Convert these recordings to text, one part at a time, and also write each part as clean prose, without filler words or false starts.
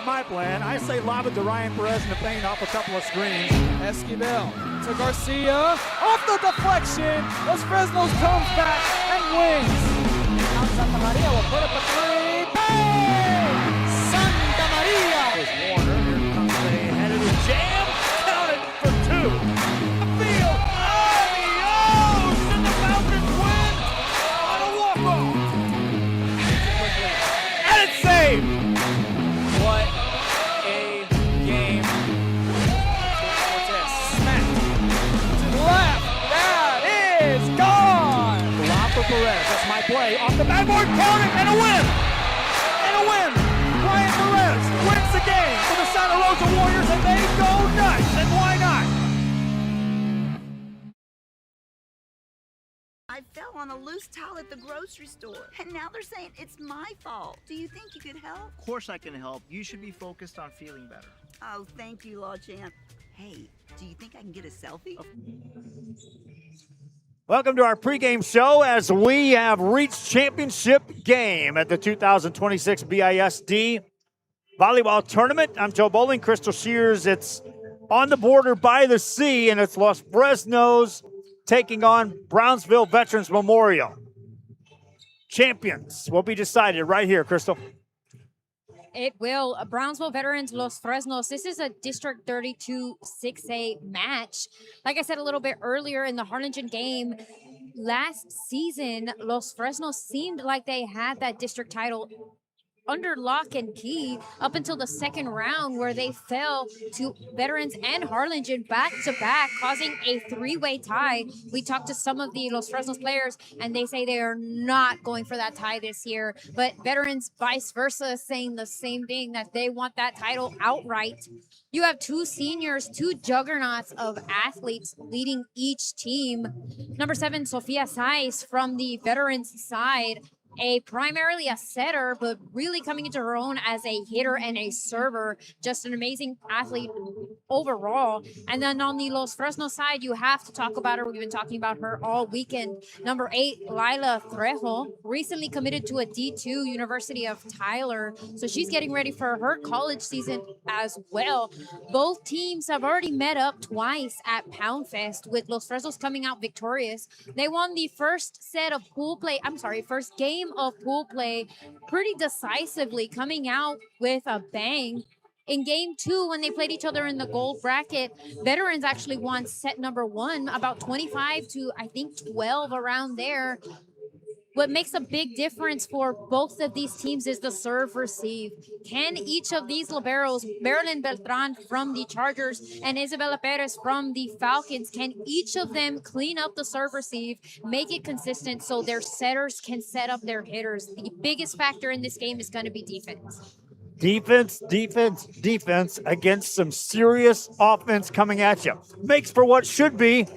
not my plan. I say lob it to Ryan Perez in the paint off a couple of screens. Esquivel to Garcia, off the deflection. Los Fresnos comes back and wins. Now Santa Maria will put up a three. Bang! Santa Maria! There's Warner. Here comes a headed jam. Counted for two. Field. Adios! And the Falcons win on a walk-off. And it's saved. What a game. Smack to the left. That is gone. Lob for Perez. That's my play. Off the backboard. Count it. And a win. And a win. Ryan Perez wins the game for the Santa Rosa Warriors, and they go nuts. And why not? I fell on a loose towel at the grocery store, and now they're saying it's my fault. Do you think you could help? Of course I can help. You should be focused on feeling better. Oh, thank you, Law Champ. Hey, do you think I can get a selfie? Welcome to our pregame show as we have reached championship game at the 2026 BISD Volleyball Tournament. I'm Joe Bowling, Crystal Shears. It's on the border by the sea, and it's Los Fresnos taking on Brownsville Veterans Memorial. Champions will be decided right here, Crystal. It will. Brownsville Veterans, Los Fresnos. This is a District 32 6A match. Like I said a little bit earlier in the Harlingen game, last season, Los Fresnos seemed like they had that district title under lock and key up until the second round, where they fell to Veterans and Harlingen back to back, causing a three-way tie. We talked to some of the Los Fresnos players, and they say they are not going for that tie this year. But Veterans, vice versa, saying the same thing, that they want that title outright. You have two seniors, two juggernauts of athletes leading each team. Number 7, Sofia Saiz from the Veterans side, primarily a setter, but really coming into her own as a hitter and a server. Just an amazing athlete overall. And then on the Los Fresnos side, you have to talk about her. We've been talking about her all weekend. Number 8, Lila Trejo, recently committed to a D2 University of Tyler. So she's getting ready for her college season as well. Both teams have already met up twice at Pound Fest, with Los Fresnos coming out victorious. They won the first game of pool play pretty decisively, coming out with a bang. In game 2, when they played each other in the gold bracket, Veterans actually won set number 1, about 25 to, I think, 12 around there. What makes a big difference for both of these teams is the serve receive. Can each of these liberos, Marilyn Beltran from the Chargers and Isabella Perez from the Falcons, can each of them clean up the serve receive, make it consistent so their setters can set up their hitters? The biggest factor in this game is going to be defense. Defense, defense, defense against some serious offense coming at you. Makes for what should be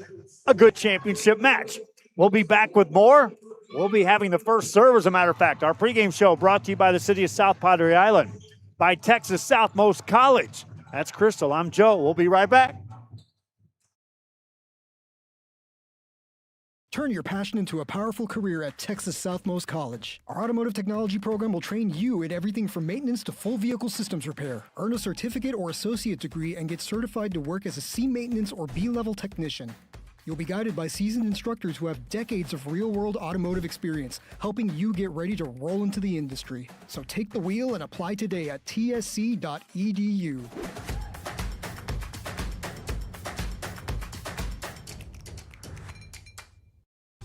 a good championship match. We'll be back with more. We'll be having the first serve, as a matter of fact. Our pregame show brought to you by the city of South Padre Island, by Texas Southmost College. That's Crystal. I'm Joe. We'll be right back. Turn your passion into a powerful career at Texas Southmost College. Our automotive technology program will train you in everything from maintenance to full vehicle systems repair. Earn a certificate or associate degree and get certified to work as a C maintenance or B-level technician. You'll be guided by seasoned instructors who have decades of real-world automotive experience, helping you get ready to roll into the industry. So take the wheel and apply today at tsc.edu.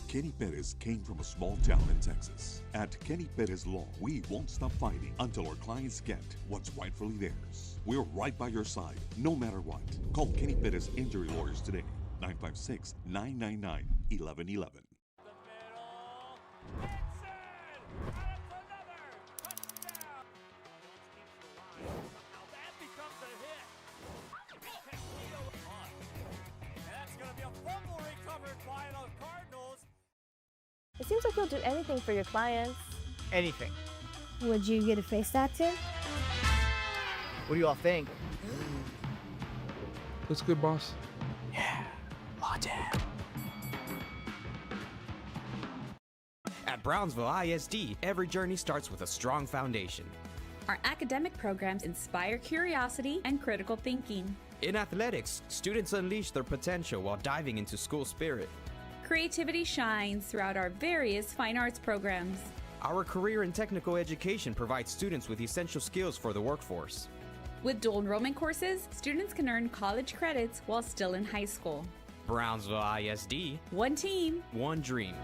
Kenny Perez came from a small town in Texas. At Kenny Perez Law, we won't stop fighting until our clients get what's rightfully theirs. We're right by your side, no matter what. Call Kenny Perez Injury Lawyers today, 956-999-1111. It seems like you'll do anything for your clients. Anything. Would you get a face tattoo? What do you all think? Looks good, boss. Yeah, law jam. At Brownsville ISD, every journey starts with a strong foundation. Our academic programs inspire curiosity and critical thinking. In athletics, students unleash their potential while diving into school spirit. Creativity shines throughout our various fine arts programs. Our career and technical education provides students with essential skills for the workforce. With dual enrollment courses, students can earn college credits while still in high school. Brownsville ISD. One team. One dream.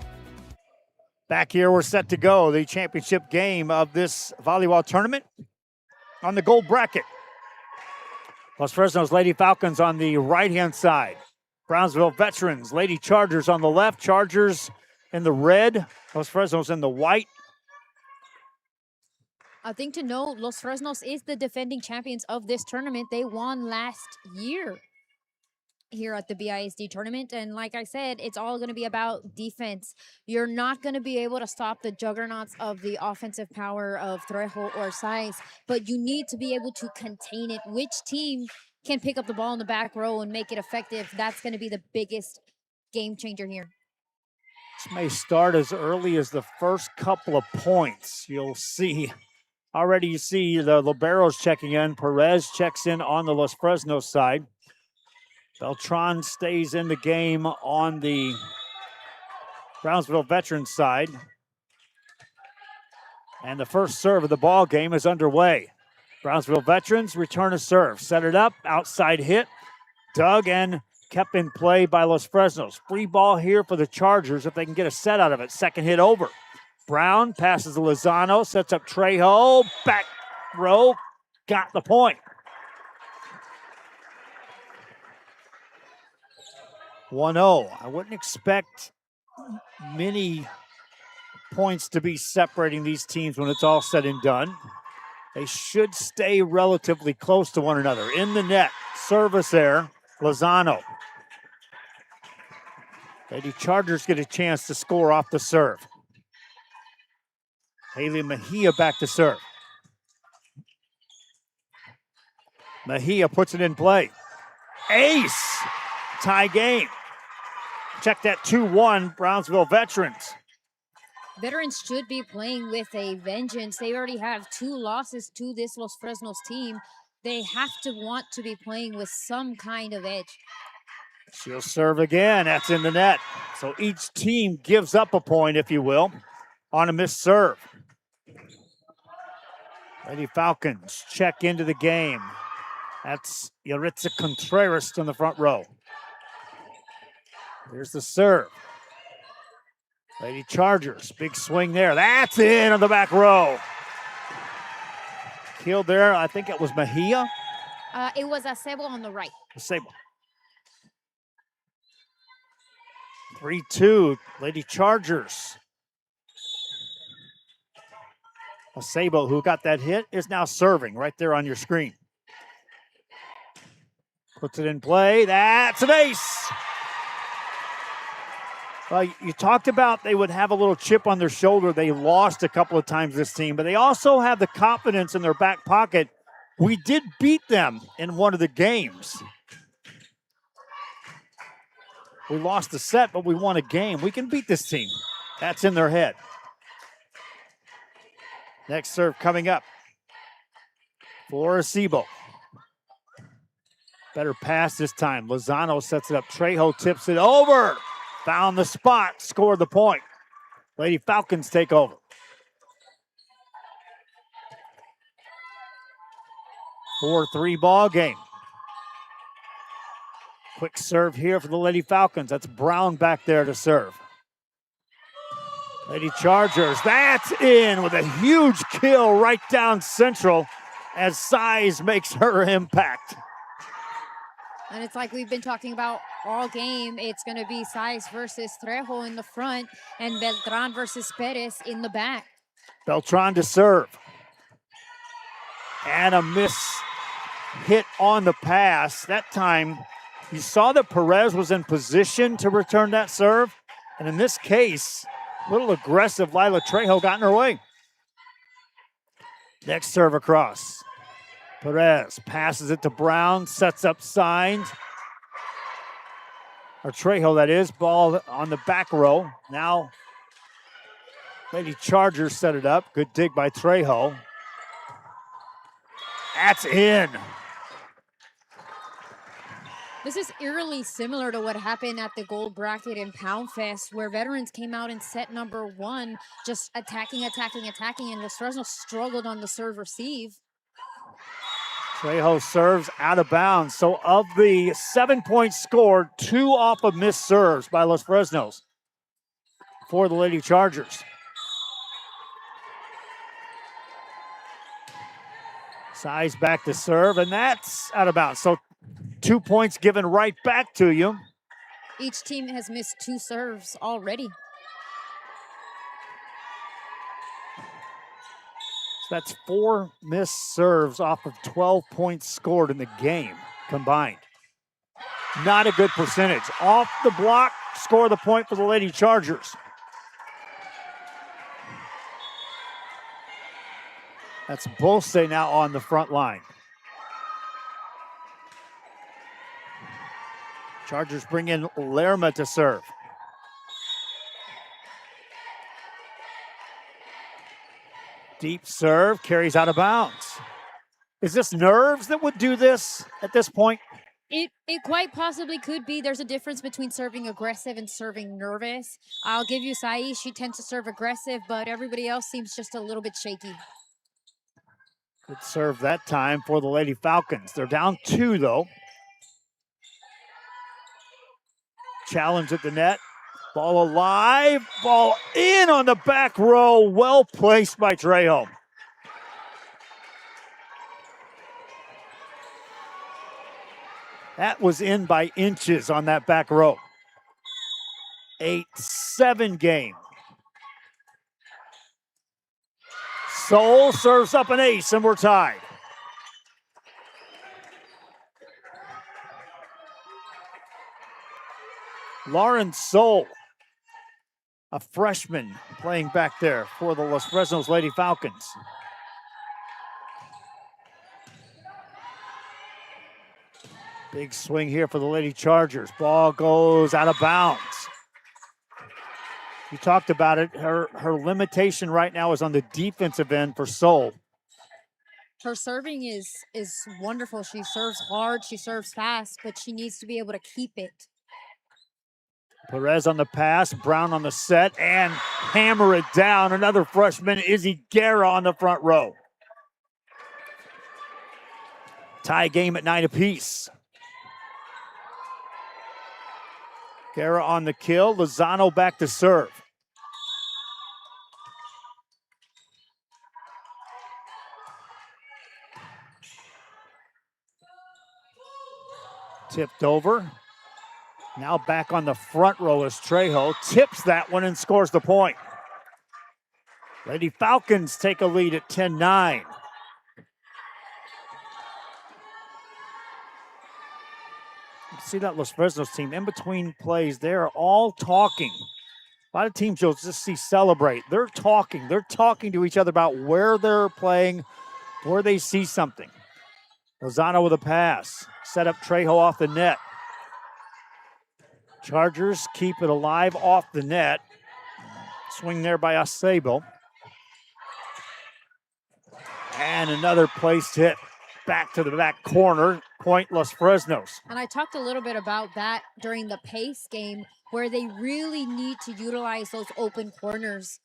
Back here, we're set to go. The championship game of this volleyball tournament on the gold bracket. Los Fresnos Lady Falcons on the right-hand side. Brownsville Veterans, Lady Chargers on the left. Chargers in the red. Los Fresnos in the white. I think to note, Los Fresnos is the defending champions of this tournament. They won last year here at the BISD tournament. And like I said, it's all going to be about defense. You're not going to be able to stop the juggernauts of the offensive power of Trejo or Saiz, but you need to be able to contain it. Which team can pick up the ball in the back row and make it effective? That's going to be the biggest game changer here. This may start as early as the first couple of points. You'll see. Already you see the liberos checking in. Perez checks in on the Los Fresnos side. Beltran stays in the game on the Brownsville Veterans side. And the first serve of the ball game is underway. Brownsville Veterans return a serve. Set it up, outside hit. Dug and kept in play by Los Fresnos. Free ball here for the Chargers if they can get a set out of it. Second hit over. Brown passes to Lozano, sets up Trejo. Back row, got the point. 1-0. I wouldn't expect many points to be separating these teams when it's all said and done. They should stay relatively close to one another. In the net, service there, Lozano. Lady Chargers get a chance to score off the serve. Haley Mejia back to serve. Mejia puts it in play. Ace! Tie game. Check that 2-1 Brownsville Veterans. Veterans should be playing with a vengeance. They already have 2 losses to this Los Fresnos team. They have to want to be playing with some kind of edge. She'll serve again. That's in the net. So each team gives up a point, if you will, on a missed serve. Lady Falcons check into the game. That's Yaritza Contreras in the front row. Here's the serve. Lady Chargers, big swing there. That's in on the back row. Killed there, I think it was Mejia. It was Acebo on the right. Acebo. 3-2, Lady Chargers. Acebo, who got that hit, is now serving right there on your screen. Puts it in play. That's an ace. Well, you talked about they would have a little chip on their shoulder. They lost a couple of times this team, but they also have the confidence in their back pocket. We did beat them in one of the games. We lost the set, but we won a game. We can beat this team. That's in their head. Next serve coming up for Acebo. Better pass this time. Lozano sets it up. Trejo tips it over. Found the spot, scored the point. Lady Falcons take over. Four 3 ball game. Quick serve here for the Lady Falcons. That's Brown back there to serve. Lady Chargers, that's in with a huge kill right down central as Saiz makes her impact. And it's like we've been talking about all game. It's going to be Saiz versus Trejo in the front and Beltran versus Perez in the back. Beltran to serve. And a miss hit on the pass. That time, you saw that Perez was in position to return that serve. And in this case, a little aggressive Lila Trejo got in her way. Next serve across. Perez passes it to Brown, sets up signs. Or Trejo, that is. Ball on the back row. Now, Lady Chargers set it up. Good dig by Trejo. That's in. This is eerily similar to what happened at the gold bracket in Pound Fest, where veterans came out in set number 1, just attacking, and Los Fresnos struggled on the serve receive. Trejo serves out of bounds. So of the 7 points scored, 2 off of missed serves by Los Fresnos for the Lady Chargers. Size back to serve, and that's out of bounds. So 2 points given right back to you. Each team has missed 2 serves already. So that's 4 missed serves off of 12 points scored in the game combined. Not a good percentage. Off the block, score the point for the Lady Chargers. That's Bose now on the front line. Chargers bring in Lerma to serve. Deep serve, carries out of bounds. Is this nerves that would do this at this point? It quite possibly could be. There's a difference between serving aggressive and serving nervous. I'll give you Sai. She tends to serve aggressive, but everybody else seems just a little bit shaky. Good serve that time for the Lady Falcons. They're down 2, though. Challenge at the net. Ball alive. Ball in on the back row. Well placed by Trejo. That was in by inches on that back row. 8-7 game. Soul serves up an ace, and we're tied. Lauren Soul, a freshman, playing back there for the Los Fresnos Lady Falcons. Big swing here for the Lady Chargers. Ball goes out of bounds. You talked about it. Her limitation right now is on the defensive end for Soul. Her serving is wonderful. She serves hard, she serves fast, but she needs to be able to keep it. Perez on the pass, Brown on the set, and hammer it down. Another freshman, Izzy Guerra, on the front row. Tie game at 9 apiece. Guerra on the kill, Lozano back to serve. Tipped over. Now back on the front row is Trejo. Tips that one and scores the point. Lady Falcons take a lead at 10-9. You see that Los Fresnos team in between plays, they're all talking. A lot of teams you'll just see celebrate. They're talking to each other about where they're playing, where they see something. Lozano with a pass. Set up Trejo off the net. Chargers keep it alive off the net. Swing there by Acebo. And another placed hit back to the back corner. Point Los Fresnos. And I talked a little bit about that during the pace game, where they really need to utilize those open corners.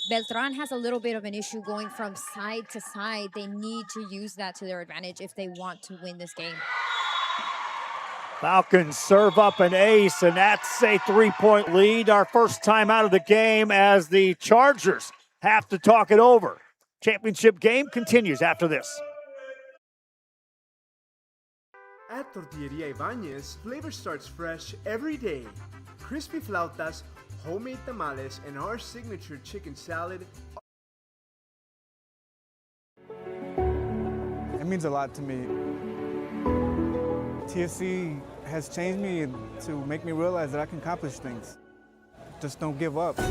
Beltran has a little bit of an issue going from side to side. They need to use that to their advantage if they want to win this game. Falcons serve up an ace, and that's a 3-point lead. Our first time out of the game as the Chargers have to talk it over. Championship game continues after this. At Tortilleria Ibañez, flavor starts fresh every day. Crispy flautas, homemade tamales, and our signature chicken salad. It means a lot to me. TSC has changed me to make me realize that I can accomplish things. Just don't give up. I've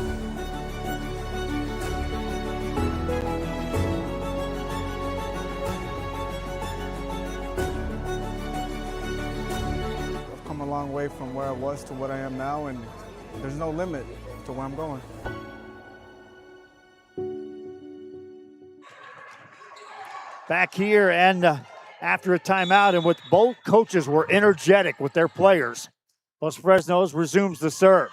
come a long way from where I was to what I am now, and there's no limit to where I'm going. Back here and after a timeout, and with both coaches were energetic with their players, Los Fresnos resumes the serve.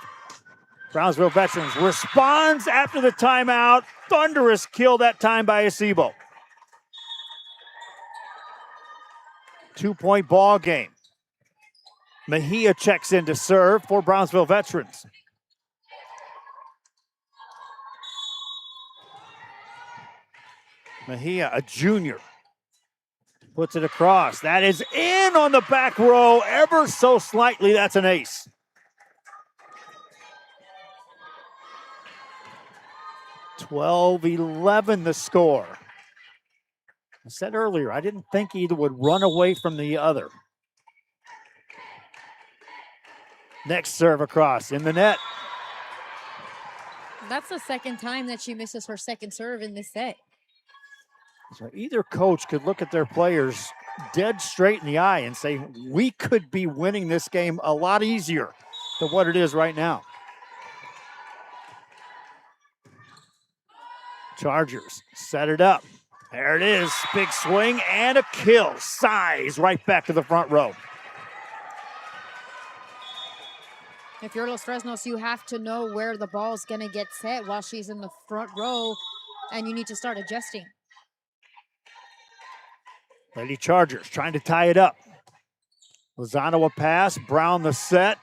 Brownsville Veterans responds after the timeout. Thunderous kill that time by Acebo. 2-point ball game. Mejia checks in to serve for Brownsville Veterans. Mejia, a junior, puts it across. That is in on the back row ever so slightly. That's an ace. (12-11) the score. I said earlier, I didn't think either would run away from the other. Next serve across in the net. That's the second time that she misses her second serve in this set. So either coach could look at their players dead straight in the eye and say, we could be winning this game a lot easier than what it is right now. Chargers set it up. There it is. Big swing and a kill. Size right back to the front row. If you're Los Fresnos, you have to know where the ball's going to get set while she's in the front row, and you need to start adjusting. Lady Chargers trying to tie it up. Lozano a pass. Brown the set.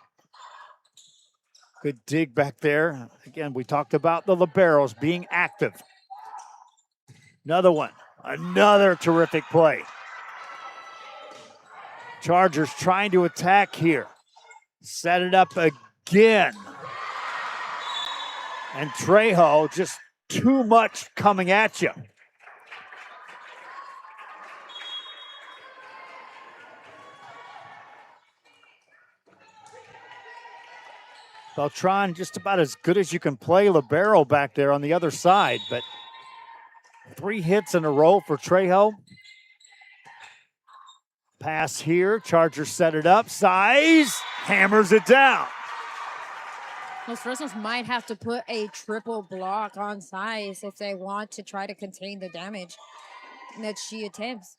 Good dig back there. Again, we talked about the liberos being active. Another one. Another terrific play. Chargers trying to attack here. Set it up again. And Trejo, just too much coming at you. Beltran just about as good as you can play libero back there on the other side, but 3 hits in a row for Trejo. Pass here, Chargers set it up, Size, hammers it down. Los Fresnos might have to put a triple block on Size if they want to try to contain the damage that she attempts.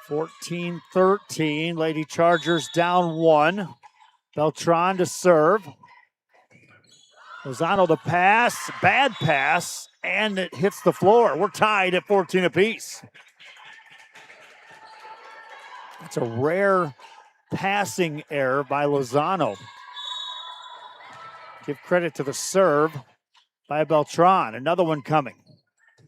14-13, Lady Chargers down 1. Beltran to serve. Lozano the pass, bad pass, and it hits the floor. We're tied at 14 apiece. That's a rare passing error by Lozano. Give credit to the serve by Beltran. Another one coming.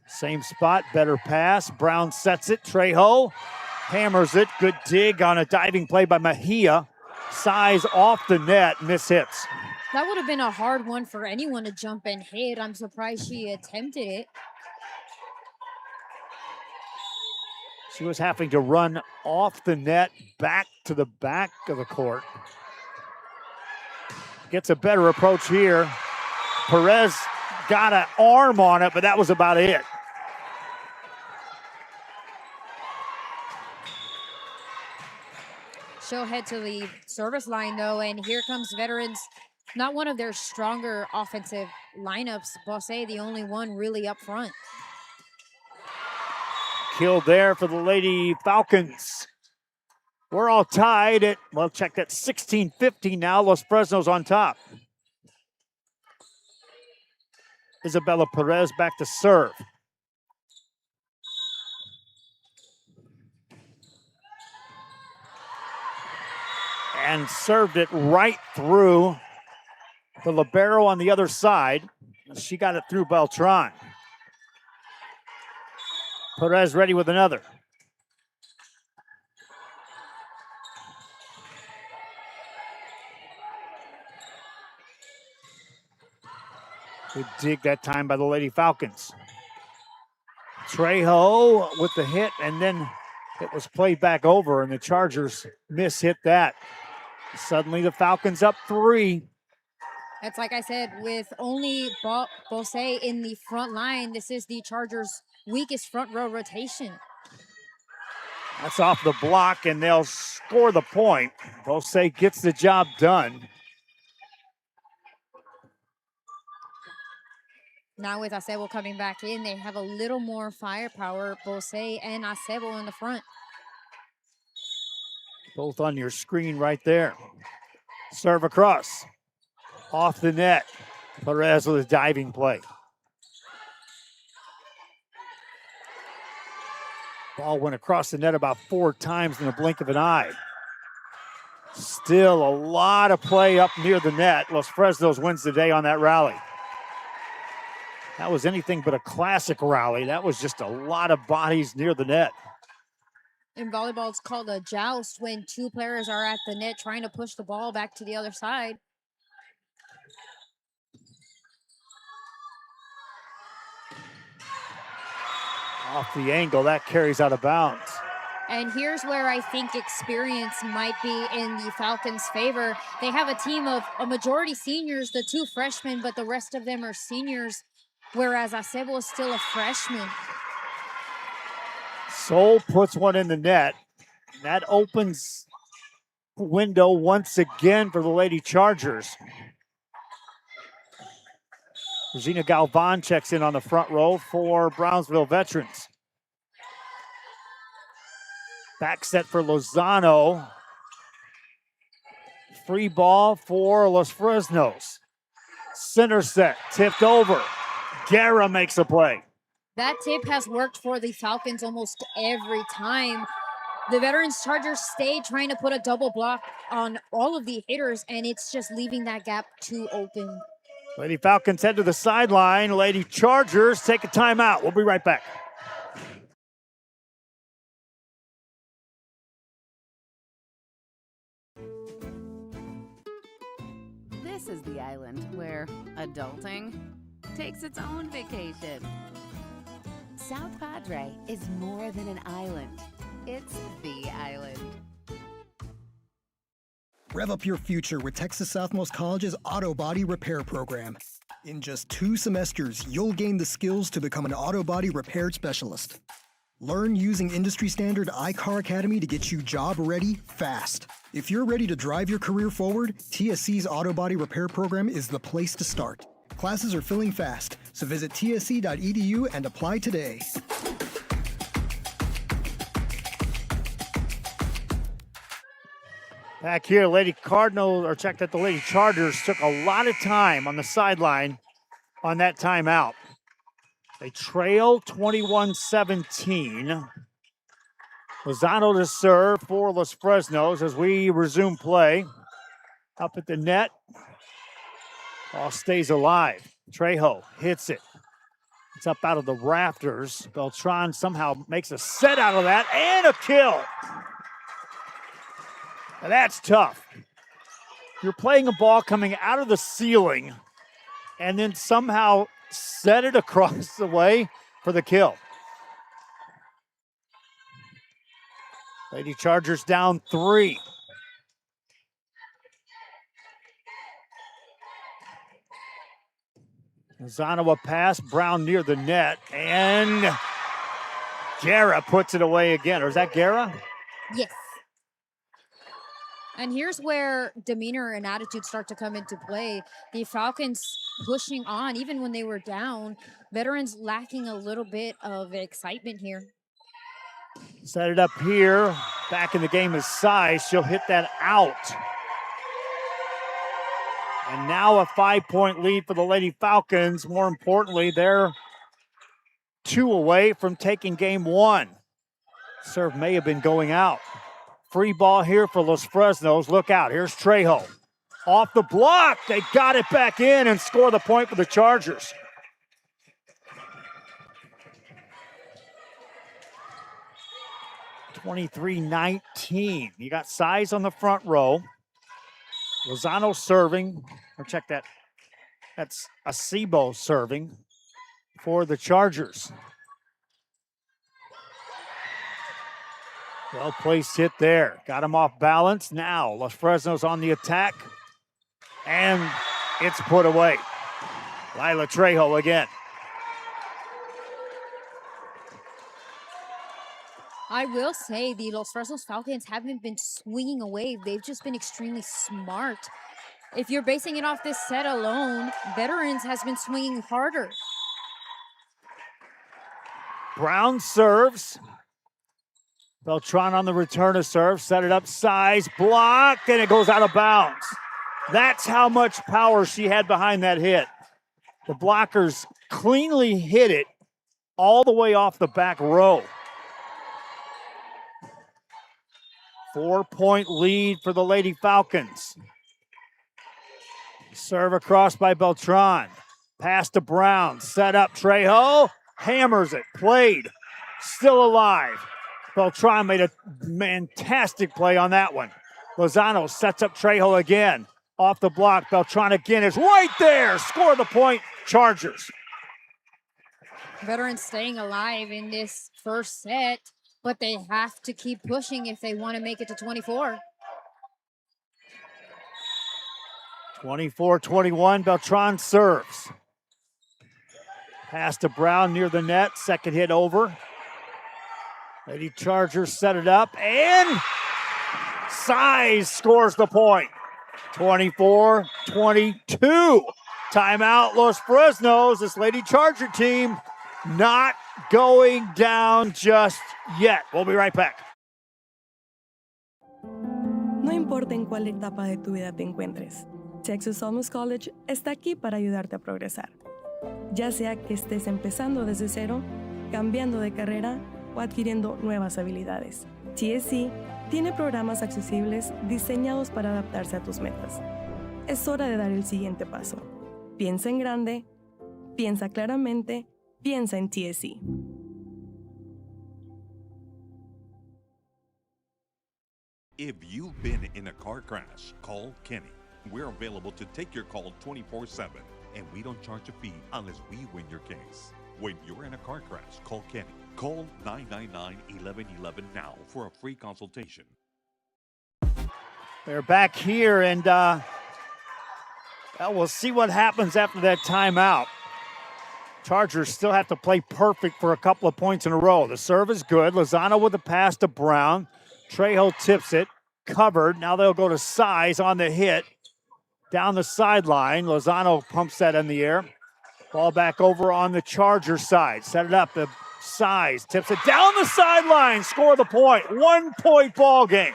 Same spot, better pass. Brown sets it. Trejo hammers it. Good dig on a diving play by Mejia. Size off the net, mishits. That would have been a hard one for anyone to jump and hit. I'm surprised she attempted it. She was having to run off the net back to the back of the court. Gets a better approach here. Perez got an arm on it, but that was about it. She'll head to the service line, though, and here comes Veterans. Not one of their stronger offensive lineups. Bosse, the only one really up front. Kill there for the Lady Falcons. We're all tied at, well, check that, 16-15 now. Los Fresnos on top. Isabella Perez back to serve. And served it right through the libero on the other side. She got it through Beltran. Perez ready with another. Good dig that time by the Lady Falcons. Trejo with the hit, and then it was played back over, and the Chargers mishit that. Suddenly the Falcons up 3. That's like I said, with only Bosse in the front line, this is the Chargers' weakest front row rotation. That's off the block, and they'll score the point. Bosse gets the job done. Now with Acebo coming back in, they have a little more firepower, Bose and Acebo in the front. Both on your screen right there. Serve across. Off the net. Perez with a diving play. Ball went across the net about 4 times in the blink of an eye. Still a lot of play up near the net. Los Fresnos wins the day on that rally. That was anything but a classic rally. That was just a lot of bodies near the net. In volleyball, it's called a joust when 2 players are at the net trying to push the ball back to the other side. Off the angle, that carries out of bounds. And here's where I think experience might be in the Falcons' favor. They have a team of a majority seniors, the 2 freshmen, but the rest of them are seniors, whereas Acebo is still a freshman. Sol puts one in the net. That opens the window once again for the Lady Chargers. Regina Galvan checks in on the front row for Brownsville veterans. Back set for Lozano. Free ball for Los Fresnos. Center set, tipped over. Guerra makes a play. That tip has worked for the Falcons almost every time. The veterans Chargers stay trying to put a double block on all of the hitters, and it's just leaving that gap too open. Lady Falcons head to the sideline. Lady Chargers take a timeout. We'll be right back. This is the island where adulting takes its own vacation. South Padre is more than an island. It's the island. Rev up your future with Texas Southmost College's Auto Body Repair Program. In just 2 semesters, you'll gain the skills to become an auto body repair specialist. Learn using industry standard iCar Academy to get you job ready fast. If you're ready to drive your career forward, TSC's Auto Body Repair Program is the place to start. Classes are filling fast, so visit tsc.edu and apply today. Back here, Lady Cardinals, or check that the Lady Chargers took a lot of time on the sideline on that timeout. They trail 21-17. Lozano to serve for Los Fresnos as we resume play. Up at the net. Ball stays alive. Trejo hits it. It's up out of the rafters. Beltran somehow makes a set out of that and a kill. Now that's tough. You're playing a ball coming out of the ceiling and then somehow set it across the way for the kill. Lady Chargers down 3. Lozano a pass, Brown near the net, and Guerra puts it away again. Or is that Guerra? Yes. And here's where demeanor and attitude start to come into play. The Falcons pushing on, even when they were down. Veterans lacking a little bit of excitement here. Set it up here. Back in the game is Size. She'll hit that out. And now a 5-point lead for the Lady Falcons. More importantly, they're 2 away from taking game 1. Serve may have been going out. Free ball here for Los Fresnos. Look out. Here's Trejo. Off the block. They got it back in and score the point for the Chargers. (23-19). You got Size on the front row. Lozano serving. Or check that. That's Acebo serving for the Chargers. Well-placed hit there. Got him off balance. Now, Los Fresnos on the attack. And it's put away. Lila Trejo again. I will say the Los Fresnos Falcons haven't been swinging away. They've just been extremely smart. If you're basing it off this set alone, Veterans has been swinging harder. Brown serves. Beltran on the return of serve. Set it up, size, blocked, and it goes out of bounds. That's how much power she had behind that hit. The blockers cleanly hit it all the way off the back row. 4-point lead for the Lady Falcons. Serve across by Beltran. Pass to Brown. Set up Trejo. Hammers it. Played. Still alive. Beltran made a fantastic play on that one. Lozano sets up Trejo again. Off the block. Beltran again is right there. Score the point. Chargers. Veterans staying alive in this first set, but they have to keep pushing if they want to make it to 24. 24-21, Beltran serves. Pass to Brown near the net, second hit over. Lady Chargers set it up, and Size scores the point. 24-22. Timeout, Los Fresnos. This Lady Charger team not going down just yet. We'll be right back. No importa en cuál etapa de tu vida te encuentres, Texas Almus College está aquí para ayudarte a progresar. Ya sea que estés empezando desde cero, cambiando de carrera o adquiriendo nuevas habilidades. TSC tiene programas accesibles diseñados para adaptarse a tus metas. Es hora de dar el siguiente paso. Piensa en grande, piensa claramente, piensa en TSC. If you've been in a car crash, call Kenny. We're available to take your call 24/7, and we don't charge a fee unless we win your case. When you're in a car crash, call Kenny. Call 999-1111 now for a free consultation. They're back here, and we'll see what happens after that timeout. Chargers still have to play perfect for a couple of points in a row. The serve is good. Lozano with the pass to Brown. Trejo tips it, covered. Now they'll go to Size on the hit. Down the sideline, Lozano pumps that in the air. Ball back over on the Charger side. Set it up, the Size tips it down the sideline. Score the point. 1 point ball game.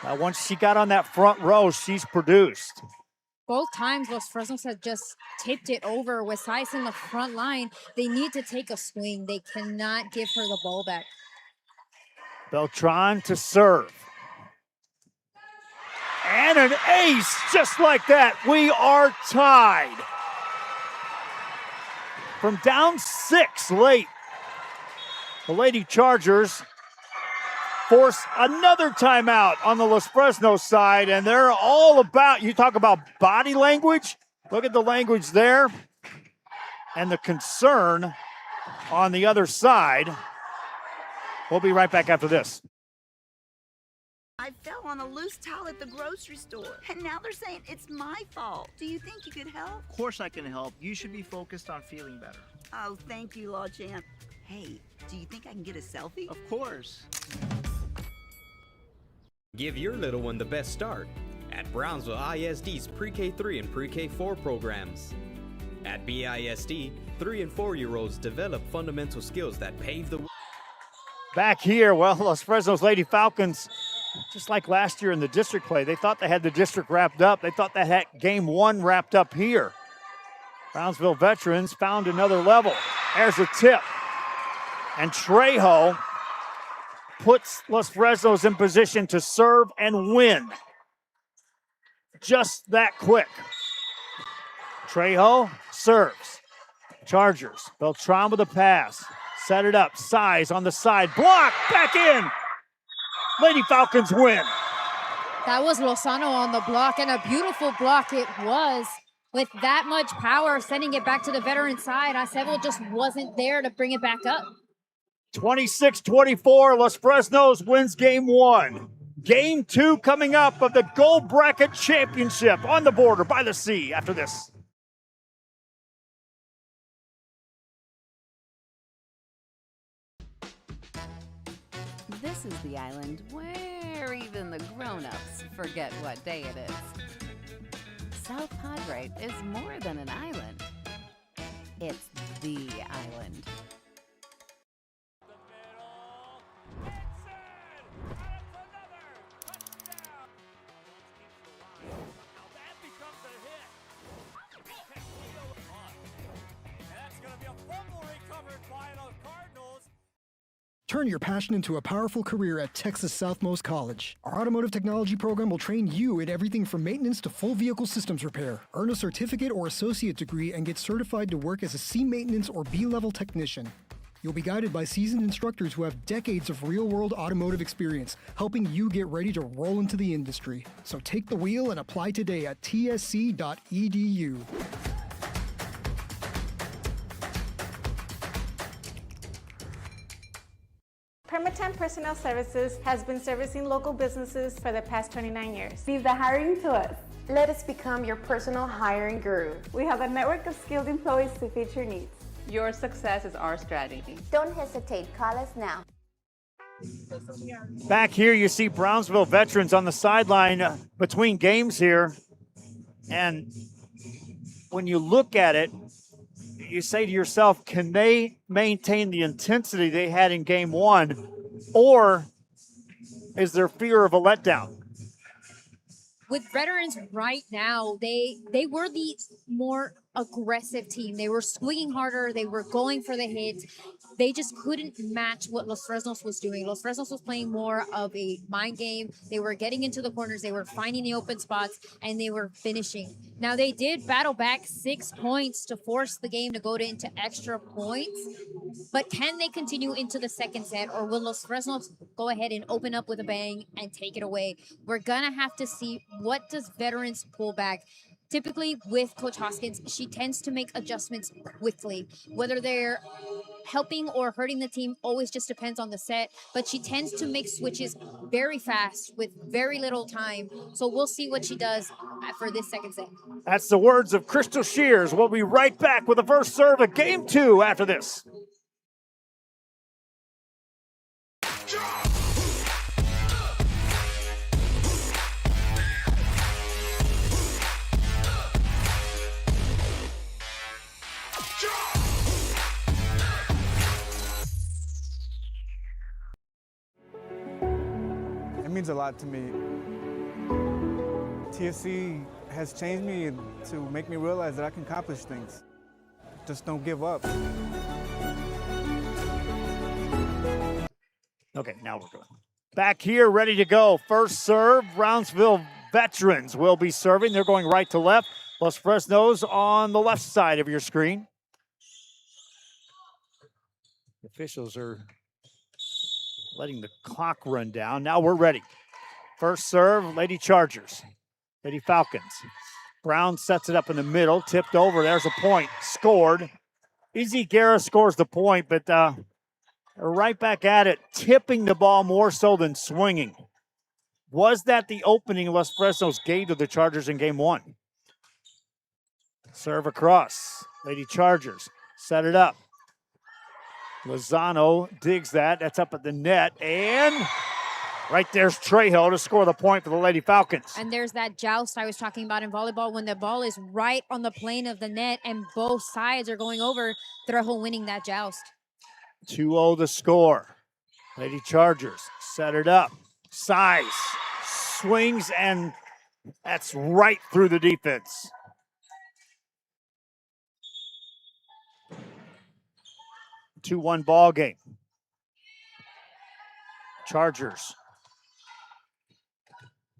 Once she got on that front row, she's produced. Both times, Los Fresnos have just tipped it over with Size in the front line. They need to take a swing. They cannot give her the ball back. Beltran to serve. And an ace, just like that. We are tied. From down 6 late, the Lady Chargers force another timeout on the Los Fresnos side, and they're all about, you talk about body language, look at the language there, and the concern on the other side. We'll be right back after this. I fell on a loose towel at the grocery store, and now they're saying it's my fault. Do you think you could help? Of course I can help. You should be focused on feeling better. Oh, thank you, Law Champ. Hey, do you think I can get a selfie? Of course. Give your little one the best start at Brownsville ISD's Pre-K3 and Pre-K4 programs. At BISD, 3 and 4-year-olds develop fundamental skills that pave the way. Back here, well, Los Fresnos Lady Falcons, just like last year in the district play, they thought they had the district wrapped up. They thought they had game 1 wrapped up here. Brownsville veterans found another level. There's a tip. And Trejo puts Los Fresnos in position to serve and win. Just that quick. Trejo serves. Chargers. Beltran with a pass. Set it up. Size on the side. Block. Back in. Lady Falcons win. That was Lozano on the block, and a beautiful block it was. With that much power, sending it back to the veteran side, Acevo just wasn't there to bring it back up. 26-24, Los Fresnos wins game 1. Game 2 coming up of the Gold Bracket Championship on the border by the sea after this. This is the island where even the grown-ups forget what day it is. South Padre is more than an island. It's the island. Turn your passion into a powerful career at Texas Southmost College. Our automotive technology program will train you in everything from maintenance to full vehicle systems repair. Earn a certificate or associate degree and get certified to work as a C maintenance or B-level technician. You'll be guided by seasoned instructors who have decades of real-world automotive experience, helping you get ready to roll into the industry. So take the wheel and apply today at tsc.edu. Permatemp Personnel Services has been servicing local businesses for the past 29 years. Leave the hiring to us. Let us become your personal hiring guru. We have a network of skilled employees to fit your needs. Your success is our strategy. Don't hesitate, call us now. Back here, you see Brownsville veterans on the sideline between games here. And when you look at it, you say to yourself, can they maintain the intensity they had in game one, or is there fear of a letdown? With veterans right now, they were the more aggressive team. They were swinging harder. They were going for the hits. They just couldn't match what Los Fresnos was doing. Los Fresnos was playing more of a mind game. They were getting into the corners. They were finding the open spots, and they were finishing. Now, they did battle back 6 points to force the game to go into extra points. But can they continue into the second set, or will Los Fresnos go ahead and open up with a bang and take it away? We're going to have to see what does veterans pull back. Typically with Coach Hoskins, she tends to make adjustments quickly. Whether they're helping or hurting the team always just depends on the set, but she tends to make switches very fast with very little time. So we'll see what she does for this second set. That's the words of Crystal Shears. We'll be right back with the first serve of game two after this. It means a lot to me. TSC has changed me to make me realize that I can accomplish things. Just don't give up. Okay, now we're good. Back here, ready to go. First serve, Brownsville veterans will be serving. They're going right to left. Los Fresnos on the left side of your screen. The officials are letting the clock run down. Now we're ready. First serve, Lady Chargers. Lady Falcons. Brown sets it up in the middle, tipped over. There's a point, scored. Izzy Guerra scores the point, but right back at it, tipping the ball more so than swinging. Was that the opening Los Fresnos gave to the Chargers in game one? Serve across. Lady Chargers set it up. Lozano digs that. That's up at the net. And right there's Trejo to score the point for the Lady Falcons. And there's that joust I was talking about in volleyball when the ball is right on the plane of the net and both sides are going over. Trejo winning that joust. 2-0 the score. Lady Chargers set it up. Size swings, and that's right through the defense. Two 2-1 ball game. Chargers.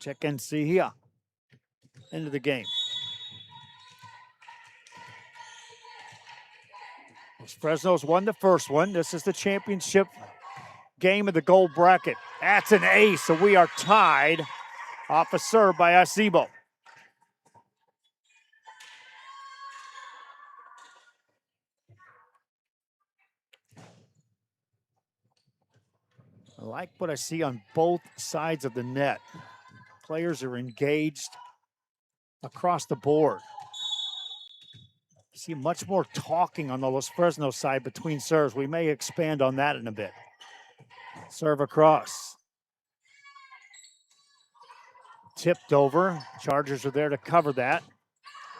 Check and see here. Into the game. Fresno's won the first one. This is the championship game of the gold bracket. That's an ace, so we are tied off a serve by Acebo. I like what I see on both sides of the net. Players are engaged across the board. See much more talking on the Los Fresnos side between serves. We may expand on that in a bit. Serve across. Tipped over. Chargers are there to cover that.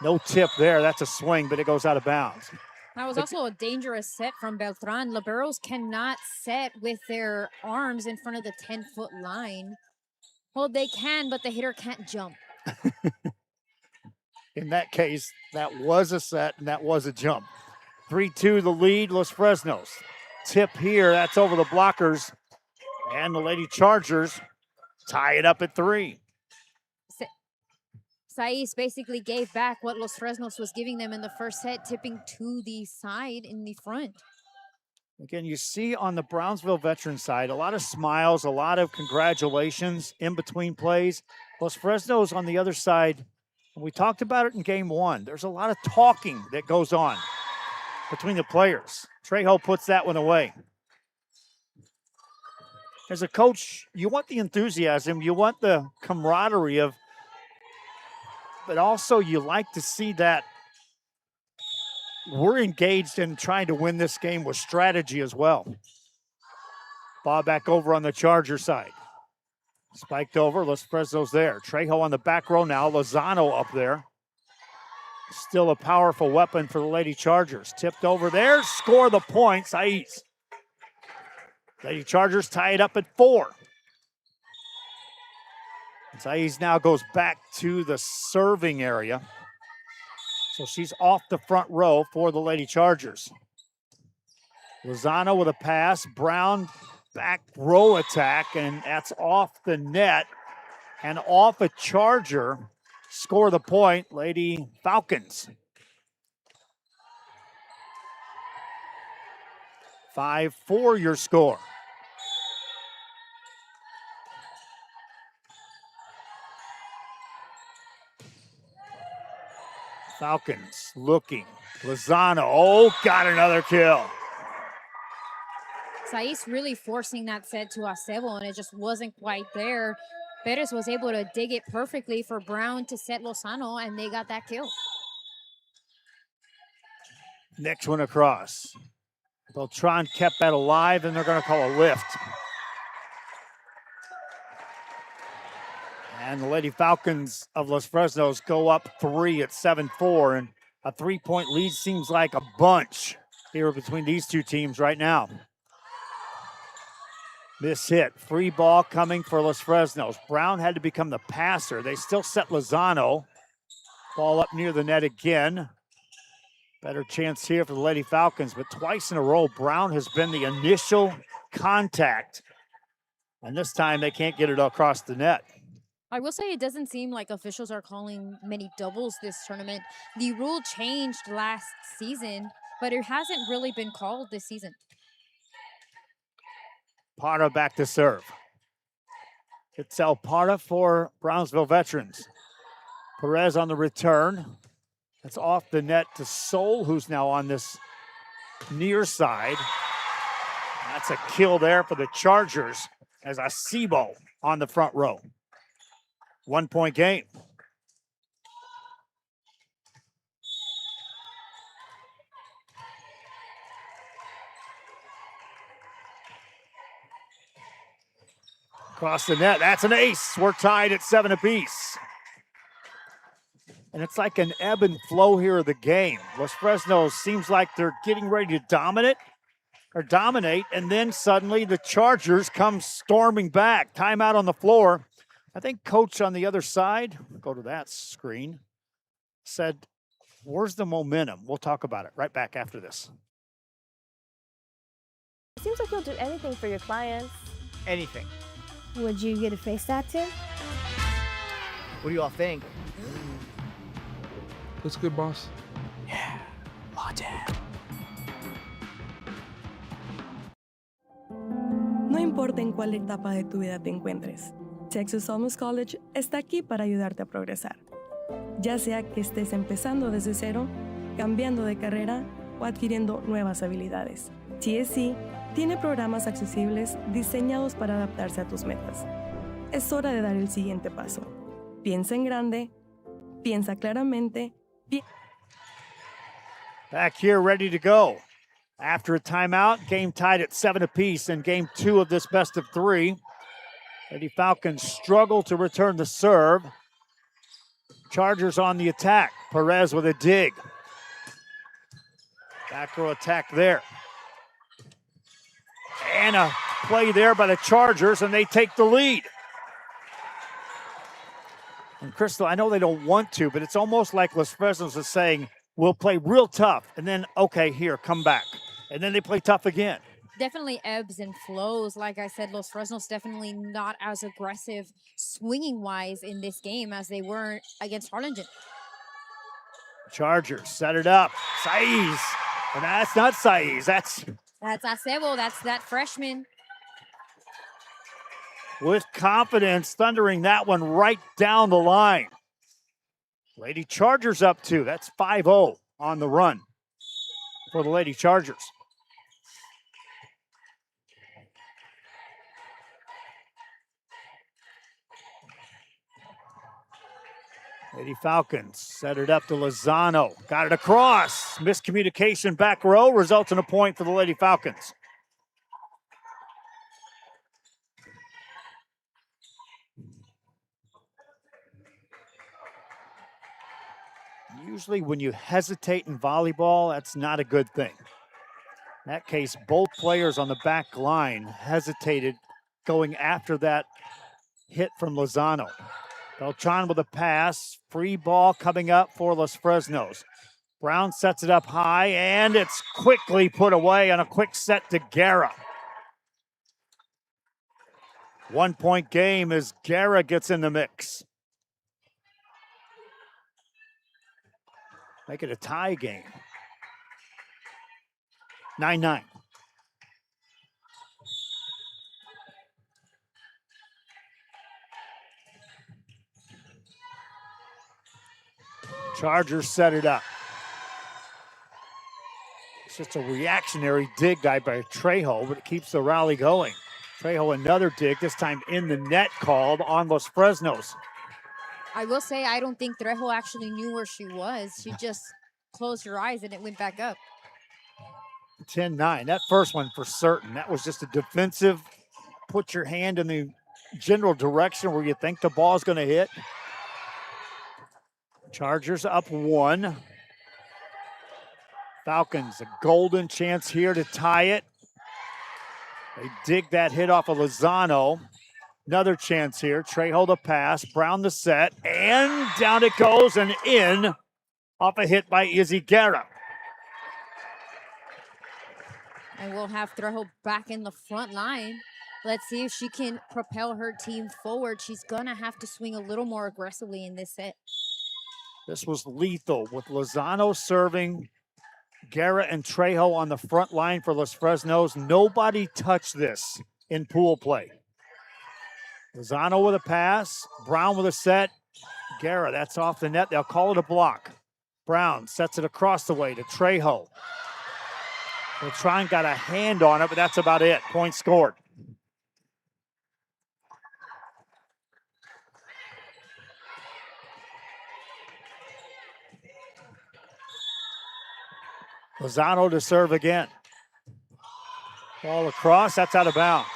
No tip there. That's a swing, but it goes out of bounds. That was also a dangerous set from Beltran. Liberos cannot set with their arms in front of the 10-foot line. Well, they can, but the hitter can't jump. In that case, that was a set and that was a jump. 3-2 the lead, Los Fresnos. Tip here, that's over the blockers. And the Lady Chargers tie it up at 3. Saiz basically gave back what Los Fresnos was giving them in the first set, tipping to the side in the front. Again, you see on the Brownsville veteran side, a lot of smiles, a lot of congratulations in between plays. Los Fresnos on the other side, we talked about it in game 1. There's a lot of talking that goes on between the players. Trejo puts that one away. As a coach, you want the enthusiasm, you want the camaraderie of, but also you like to see that we're engaged in trying to win this game with strategy as well. Ball back over on the Charger side. Spiked over, Los Fresnos there. Trejo on the back row now, Lozano up there. Still a powerful weapon for the Lady Chargers. Tipped over there, score the point, Saiz. Lady Chargers tie it up at 4. Saiz now goes back to the serving area. So she's off the front row for the Lady Chargers. Lozano with a pass. Brown back row attack, and that's off the net and off a Charger. Score the point, Lady Falcons. 5-4 your score. Falcons looking. Lozano, oh, got another kill. Saiz really forcing that set to Acebo, and it just wasn't quite there. Perez was able to dig it perfectly for Brown to set Lozano, and they got that kill. Next one across. Beltran kept that alive, and they're going to call a lift. And the Lady Falcons of Los Fresnos go up 3 at 7-4, and a 3-point lead seems like a bunch here between these two teams right now. Miss hit, free ball coming for Los Fresnos. Brown had to become the passer. They still set Lozano. Ball up near the net again. Better chance here for the Lady Falcons, but twice in a row, Brown has been the initial contact. And this time they can't get it across the net. I will say it doesn't seem like officials are calling many doubles this tournament. The rule changed last season, but it hasn't really been called this season. Parra back to serve. It's El Parra for Brownsville veterans. Perez on the return. That's off the net to Sol, who's now on this near side. That's a kill there for the Chargers as Acebo on the front row. 1-point game. Across the net, that's an ace. We're tied at 7 apiece. And it's like an ebb and flow here of the game. Los Fresnos seems like they're getting ready to dominate, and then suddenly the Chargers come storming back. Timeout on the floor. I think coach on the other side, go to that screen, said, where's the momentum? We'll talk about it right back after this. It seems like you'll do anything for your clients. Anything. Would you get a face tattoo? What do you all think? Looks good, boss. Yeah, law dad. No importa en cuál etapa de tu vida te encuentres, Texas Almus College está aquí para ayudarte a progresar. Ya sea que estés empezando desde cero, cambiando de carrera o adquiriendo nuevas habilidades. TSC tiene programas accesibles diseñados para adaptarse a tus metas. Es hora de dar el siguiente paso. Piensa en grande, piensa claramente. Back here, ready to go. After a timeout, game tied at 7 apiece in game 2 of this best of 3. Lady Falcons struggle to return the serve. Chargers on the attack. Perez with a dig. Back row attack there. And a play there by the Chargers, and they take the lead. And Crystal, I know they don't want to, but it's almost like Los Fresnos is saying, we'll play real tough, and then, okay, here, come back. And then they play tough again. Definitely ebbs and flows. Like I said, Los Fresnos definitely not as aggressive swinging-wise in this game as they were against Harlingen. Chargers set it up. Saiz. And that's not Saiz. That's Acebo. That's that freshman. With confidence, thundering that one right down the line. Lady Chargers up 2. That's 5-0 on the run for the Lady Chargers. Lady Falcons set it up to Lozano. Got it across. Miscommunication back row results in a point for the Lady Falcons. Usually when you hesitate in volleyball, that's not a good thing. In that case, both players on the back line hesitated going after that hit from Lozano. Beltran with a pass. Free ball coming up for Los Fresnos. Brown sets it up high, and it's quickly put away on a quick set to Guerra. 1 point game as Guerra gets in the mix. Make it a tie game. 9-9. Chargers set it up. It's just a reactionary dig by Trejo, but it keeps the rally going. Trejo another dig, this time in the net called on Los Fresnos. I will say I don't think Trejo actually knew where she was. She just closed her eyes and it went back up. 10-9. That first one for certain. That was just a defensive, put your hand in the general direction where you think the ball's going to hit. Chargers up 1. Falcons, a golden chance here to tie it. They dig that hit off of Lozano. Another chance here. Trejo the pass, Brown the set, and down it goes and in off a hit by Izzy Guerra. And we'll have Trejo back in the front line. Let's see if she can propel her team forward. She's going to have to swing a little more aggressively in this set. This was lethal with Lozano serving, Guerra and Trejo on the front line for Los Fresnos. Nobody touched this in pool play. Lozano with a pass, Brown with a set. Guerra, that's off the net. They'll call it a block. Brown sets it across the way to Trejo. Beltran got a hand on it, but that's about it. Point scored. Lozano to serve again. Ball across, that's out of bounds.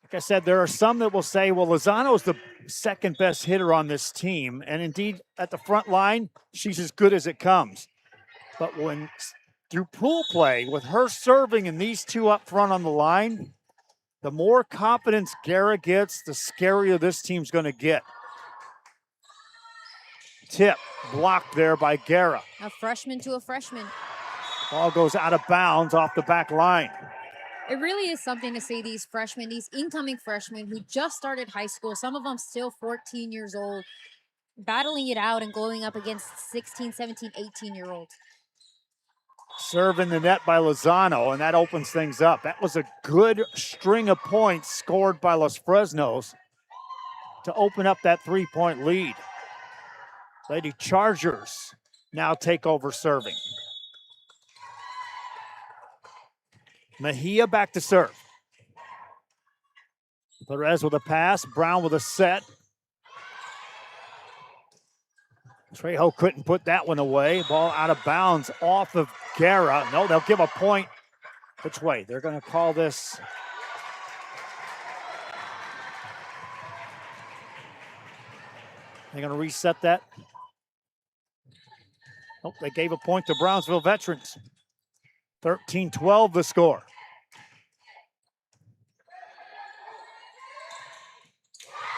Like I said, there are some that will say, well, Lozano's the second best hitter on this team. And indeed, at the front line, she's as good as it comes. But when through pool play, with her serving and these two up front on the line, the more confidence Guerra gets, the scarier this team's going to get. Tip blocked there by Guerra. A freshman to a freshman. Ball goes out of bounds off the back line. It really is something to see these freshmen, these incoming freshmen who just started high school, some of them still 14 years old, battling it out and going up against 16, 17, 18-year-olds. Serve in the net by Lozano, and that opens things up. That was a good string of points scored by Los Fresnos to open up that 3-point lead. Lady Chargers now take over serving. Mejia back to serve. Perez with a pass, Brown with a set. Trejo couldn't put that one away. Ball out of bounds off of Guerra. No, they'll give a point. Which way? They're going to call this. They're going to reset that. Oh, they gave a point to Brownsville Veterans. 13-12 the score.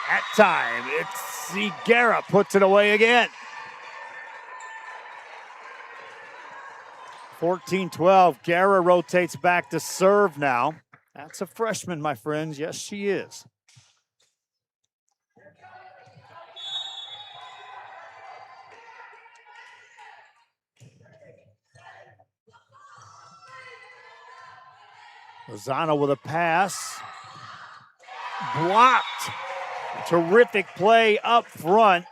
At time, it's Segarra puts it away again. 14-12, Guerra rotates back to serve now. That's a freshman, my friends. Yes, she is. Lozano with a pass. Blocked. Terrific play up front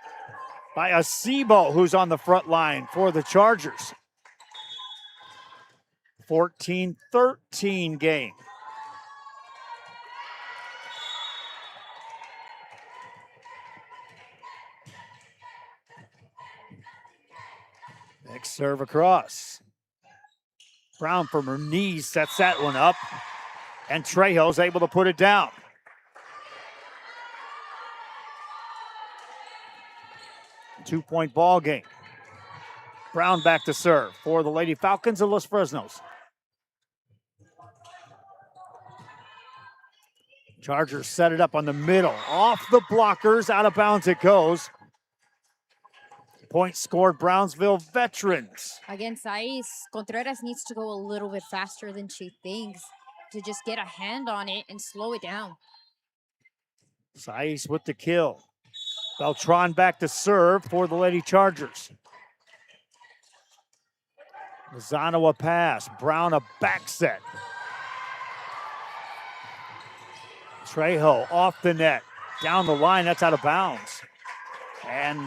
by Acebo, who's on the front line for the Chargers. 14-13 game. Next serve across. Brown from her knees sets that one up. And Trejo's able to put it down. Two-point ball game. Brown back to serve for the Lady Falcons of Los Fresnos. Chargers set it up on the middle. Off the blockers, out of bounds it goes. Point scored, Brownsville Veterans. Again, Saiz Contreras needs to go a little bit faster than she thinks to just get a hand on it and slow it down. Saiz with the kill. Beltran back to serve for the Lady Chargers. Lozano a pass. Brown a back set. Trejo off the net. Down the line, that's out of bounds. And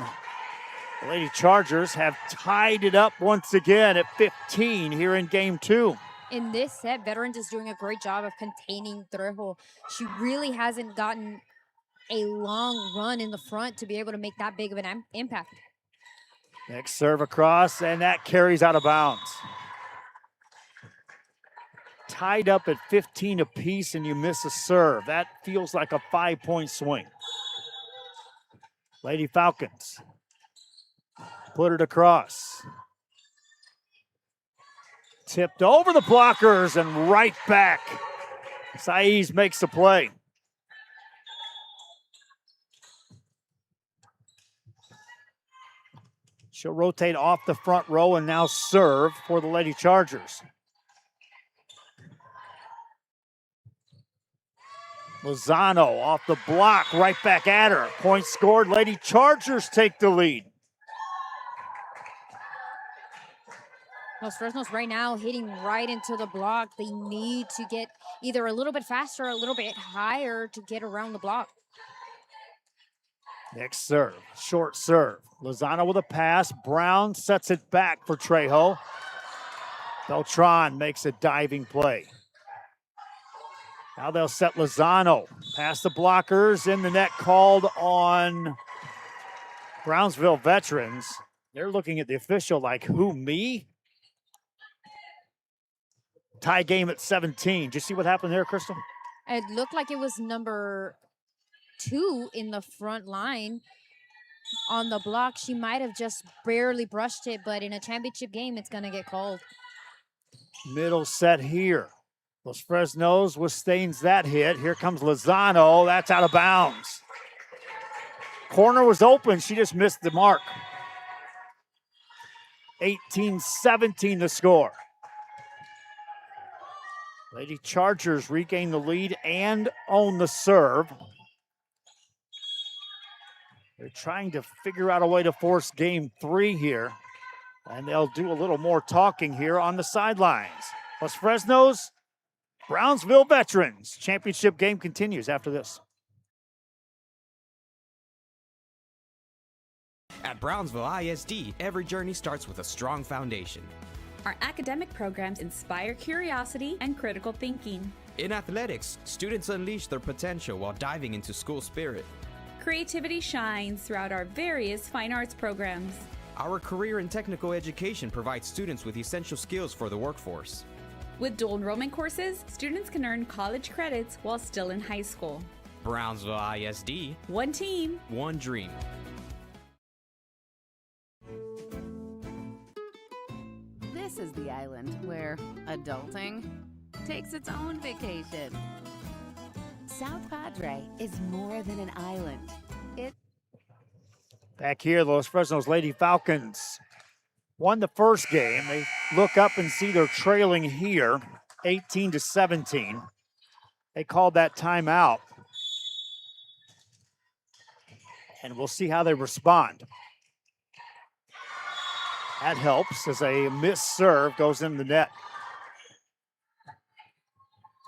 the Lady Chargers have tied it up once again at 15 here in game 2. In this set, Veterans is doing a great job of containing Trejo. She really hasn't gotten a long run in the front to be able to make that big of an impact. Next serve across, and that carries out of bounds. Tied up at 15 apiece, and you miss a serve. That feels like a 5-point swing. Lady Falcons put it across. Tipped over the blockers and right back. Saiz makes the play. She'll rotate off the front row and now serve for the Lady Chargers. Lozano off the block, right back at her. Point scored, Lady Chargers take the lead. Los Fresnos right now hitting right into the block. They need to get either a little bit faster or a little bit higher to get around the block. Next serve, short serve. Lozano with a pass. Brown sets it back for Trejo. Beltran makes a diving play. Now they'll set Lozano past the blockers, in the net called on Brownsville Veterans. They're looking at the official like, who, me? Tie game at 17. Did you see what happened there, Crystal? It looked like it was number 2 in the front line on the block. She might have just barely brushed it, but in a championship game, it's going to get called. Middle set here. Los Fresnos withstands that hit. Here comes Lozano. That's out of bounds. Corner was open. She just missed the mark. 18-17 the score. Lady Chargers regain the lead and own the serve. They're trying to figure out a way to force game 3 here. And they'll do a little more talking here on the sidelines. Los Fresnos, Brownsville Veterans. Championship game continues after this. At Brownsville ISD, every journey starts with a strong foundation. Our academic programs inspire curiosity and critical thinking. In athletics, students unleash their potential while diving into school spirit. Creativity shines throughout our various fine arts programs. Our career and technical education provides students with essential skills for the workforce. With dual enrollment courses, students can earn college credits while still in high school. Brownsville ISD. One team. One dream. This is the island where adulting takes its own vacation. South Padre is more than an island. Back here, the Los Fresnos Lady Falcons won the first game. They look up and see they're trailing here, 18-17. They called that timeout. And we'll see how they respond. That helps as a missed serve goes in the net.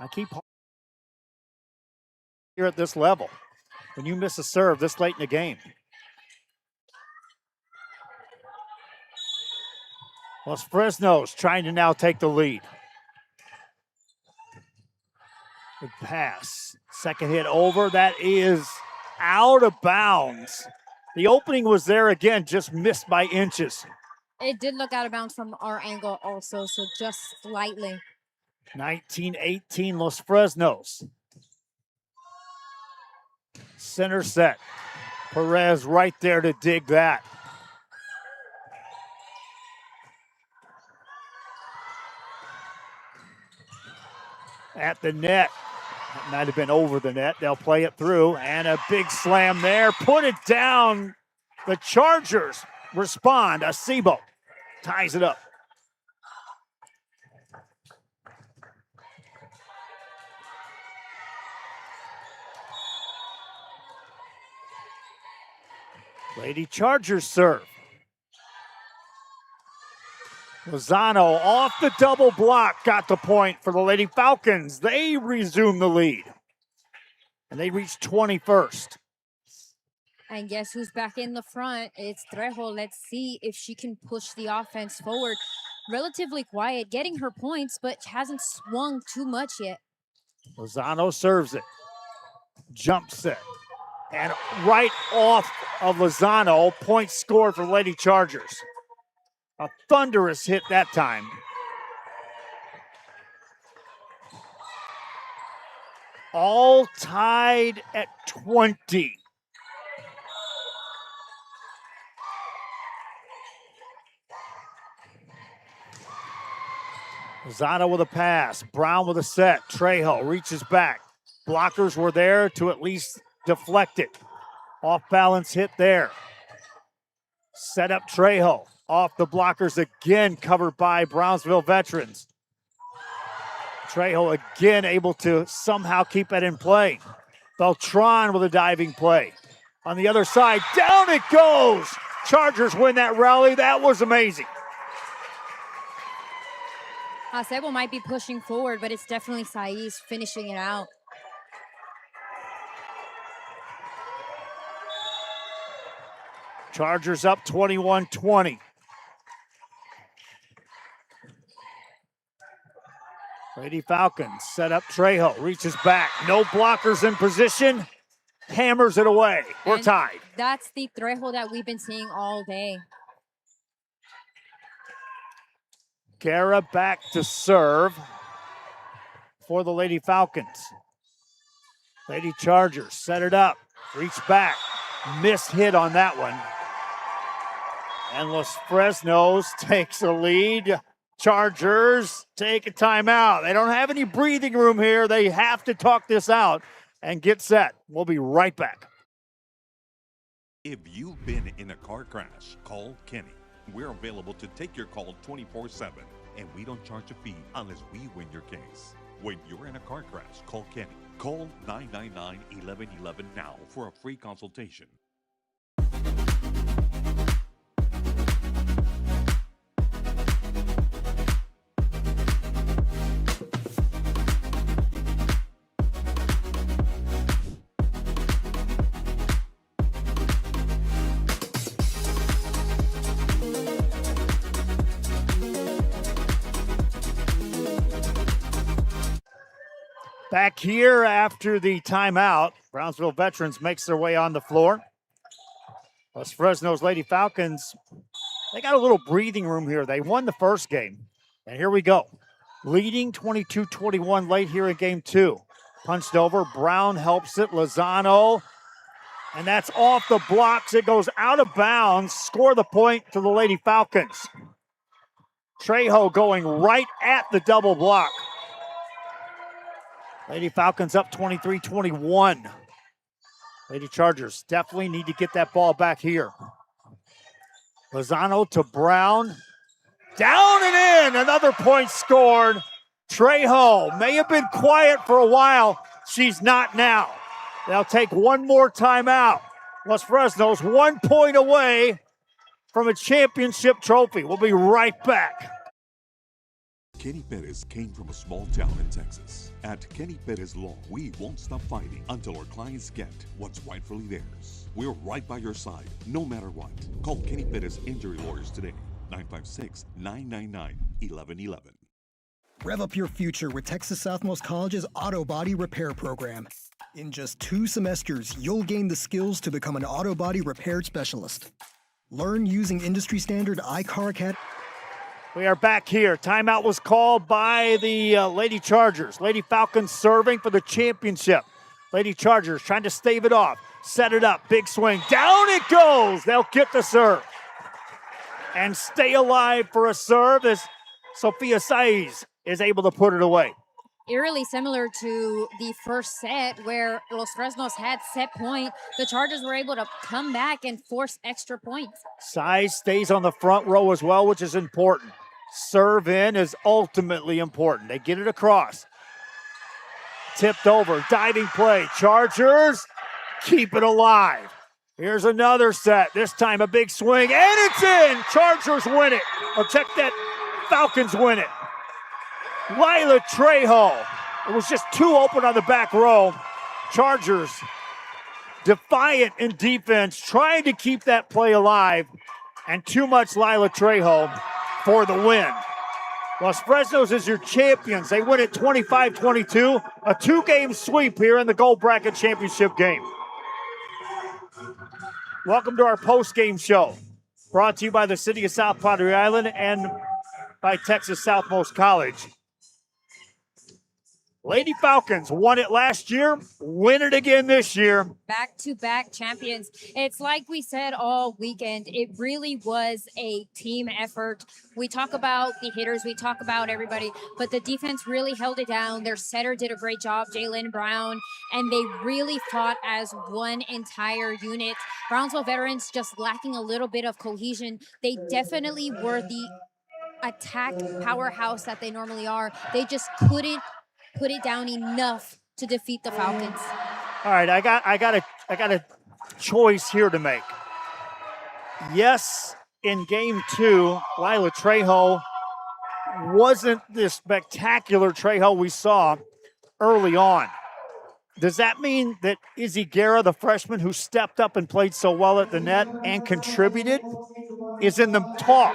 I keep here at this level. When you miss a serve this late in the game. Los Fresnos trying to now take the lead. Good pass. Second hit over. That is out of bounds. The opening was there again, just missed by inches. It did look out of bounds from our angle also, so just slightly. 19-18 Los Fresnos. Center set. Perez right there to dig that. At the net. That might have been over the net. They'll play it through. And a big slam there. Put it down. The Chargers respond. Acebo ties it up. Lady Chargers serve. Lozano off the double block, got the point for the Lady Falcons. They resume the lead. And they reach 21st. And guess who's back in the front? It's Trejo. Let's see if she can push the offense forward. Relatively quiet, getting her points, but hasn't swung too much yet. Lozano serves it. Jump set. And right off of Lozano, point scored for Lady Chargers. A thunderous hit that time. All tied at 20. Lozano with a pass. Brown with a set. Trejo reaches back. Blockers were there to at least deflect it. Off balance hit there. Set up Trejo. Off the blockers again, covered by Brownsville veterans. Trejo again able to somehow keep it in play. Beltran with a diving play. On the other side, down it goes. Chargers win that rally. That was amazing. Acebo might be pushing forward, but it's definitely Saiz finishing it out. Chargers up 21-20. Lady Falcons set up Trejo, reaches back. No blockers in position. Hammers it away. We're tied. That's the Trejo that we've been seeing all day. Guerra back to serve for the Lady Falcons. Lady Chargers set it up. Reach back. Miss hit on that one. And Los Fresnos takes a lead. Chargers take a timeout. They don't have any breathing room here. They have to talk this out and get set. We'll be right back. If you've been in a car crash, call Kenny. We're available to take your call 24/7, and we don't charge a fee unless we win your case. When you're in a car crash, call Kenny. Call 999-1111 now for a free consultation. Back here after the timeout, Brownsville veterans makes their way on the floor. Los Fresnos Lady Falcons, they got a little breathing room here. They won the first game, and here we go. Leading 22-21 late here in game two. Punched over, Brown helps it, Lozano, and that's off the blocks. It goes out of bounds, score the point to the Lady Falcons. Trejo going right at the double block. Lady Falcons up 23-21. Lady Chargers definitely need to get that ball back here. Lozano to Brown. Down and in. Another point scored. Trejo may have been quiet for a while. She's not now. They'll take one more timeout. Los Fresnos 1 point away from a championship trophy. We'll be right back. Kenny Perez came from a small town in Texas. At Kenny Perez Law, we won't stop fighting until our clients get what's rightfully theirs. We're right by your side, no matter what. Call Kenny Perez Injury Lawyers today, 956-999-1111. Rev up your future with Texas Southmost College's Auto Body Repair Program. In just 2 semesters, you'll gain the skills to become an auto body repair specialist. Learn using industry standard iCar Academy. We are back here. Timeout was called by the Lady Chargers. Lady Falcons serving for the championship. Lady Chargers trying to stave it off. Set it up. Big swing. Down it goes. They'll get the serve. And stay alive for a serve as Sophia Saiz is able to put it away. Eerily similar to the first set where Los Fresnos had set point. The Chargers were able to come back and force extra points. Saiz stays on the front row as well, which is important. Serve in is ultimately important. They get it across. Tipped over, diving play. Chargers keep it alive. Here's another set. This time a big swing, and it's in! Chargers win it. Or check that, Falcons win it. Lila Trejo. It was just too open on the back row. Chargers defiant in defense, trying to keep that play alive, and too much Lila Trejo for the win. Los Fresnos is your champions. They win it 25-22, a 2-game sweep here in the Gold Bracket Championship game. Welcome to our post-game show, brought to you by the City of South Padre Island and by Texas Southmost College. Lady Falcons won it last year, win it again this year. Back-to-back champions. It's like we said all weekend, it really was a team effort. We talk about the hitters, we talk about everybody, but the defense really held it down. Their setter did a great job, Jalen Brown, and they really fought as one entire unit. Brownsville veterans just lacking a little bit of cohesion. They definitely were the attack powerhouse that they normally are. They just couldn't put it down enough to defeat the Falcons. All right, I got a choice here to make. Yes, in game 2, Lila Trejo wasn't the spectacular Trejo we saw early on. Does that mean that Izzy Guerra, the freshman who stepped up and played so well at the net and contributed, is in the talk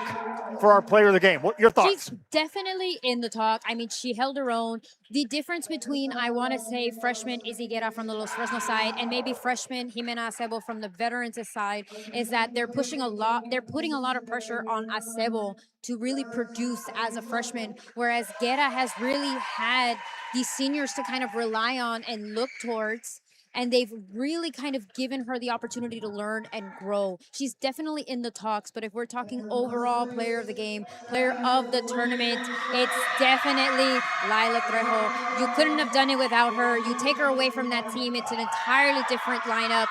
for our player of the game? What your thoughts? She's definitely in the talk. I mean, she held her own. The difference between, I want to say, freshman Izzy Guerra from the Los Fresnos side and maybe freshman Jimena Acebo from the veterans side is that they're putting a lot of pressure on Acebo to really produce as a freshman, whereas Guerra has really had these seniors to kind of rely on and look towards, and they've really kind of given her the opportunity to learn and grow. She's definitely in the talks, but if we're talking overall player of the game, player of the tournament, it's definitely Lila Trejo. You couldn't have done it without her. You take her away from that team, it's an entirely different lineup.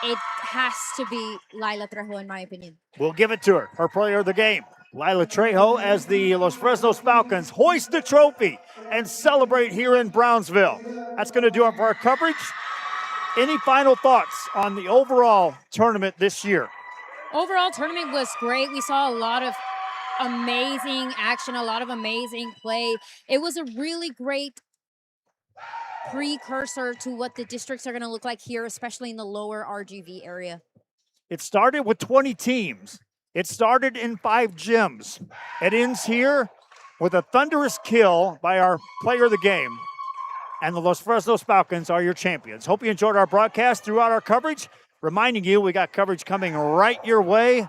It has to be Lila Trejo, in my opinion. We'll give it to her, her player of the game. Lila Trejo, as the Los Fresnos Falcons hoist the trophy and celebrate here in Brownsville. That's going to do it for our coverage. Any final thoughts on the overall tournament this year? Overall tournament was great. We saw a lot of amazing action, a lot of amazing play. It was a really great precursor to what the districts are going to look like here, especially in the lower RGV area. It started with 20 teams. It started in 5 gyms. It ends here with a thunderous kill by our player of the game. And the Los Fresnos Falcons are your champions. Hope you enjoyed our broadcast throughout our coverage. Reminding you, we got coverage coming right your way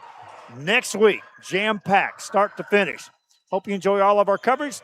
next week. Jam-packed, start to finish. Hope you enjoy all of our coverage.